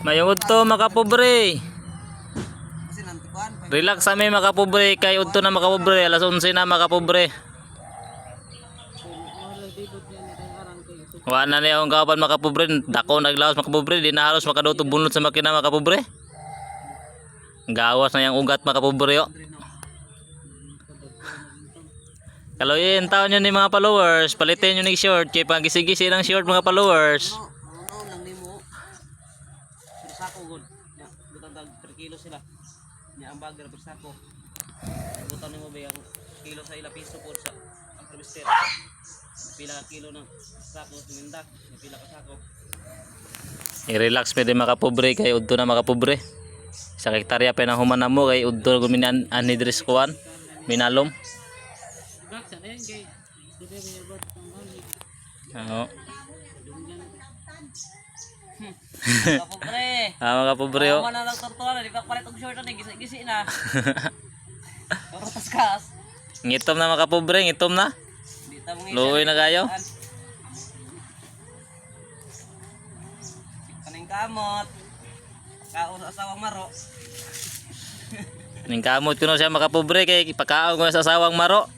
Mayong udto makapobre. Relax sa may makapobre kay udto na makapobre alas 11 na makapobre. Wa na niya ang kapan makapobre dako naglawas makapobre di na halos makaduto bunot sa makina makapobre. Gawas na yang ugat makapobre yo. Kaloyin taon nyo ni mga followers, palitin nyo ni short kay pagisi-gisi ng short mga followers. Ano lang nimo. Sako gud. Ya, butang tag 3 kilo sila. Nya ang bagger per sako. Butang nimo ba ang kilo sa ila piso po sa ang harvester. Pila ka kilo ng sako tumindak, pila ka sako. I-relax pwede makapobre kay udto na makapobre. Sa hektarya pa nang human mo kay udto guminan anhidris kuan minalom. Oo. Kapobre. Mga pobre oh. Mana lang tortuga di pa palit og short ni gisi na. Oro taskas. Ngitom na mga pobre, ngitom na. Di ta mo Luoy na kayo. Kaning kamot. Kaon sa asawang maro. Ning kamot kuno siya makapobre kay pagkaon ko sa asawang maro.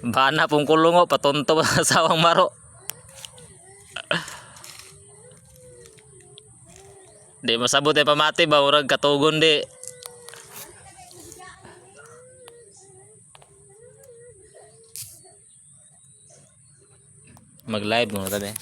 Bana pong kulungo patunto sa asawang maro. Di masabot ay pamati ba urag katugon di. Mag-live mo tabi.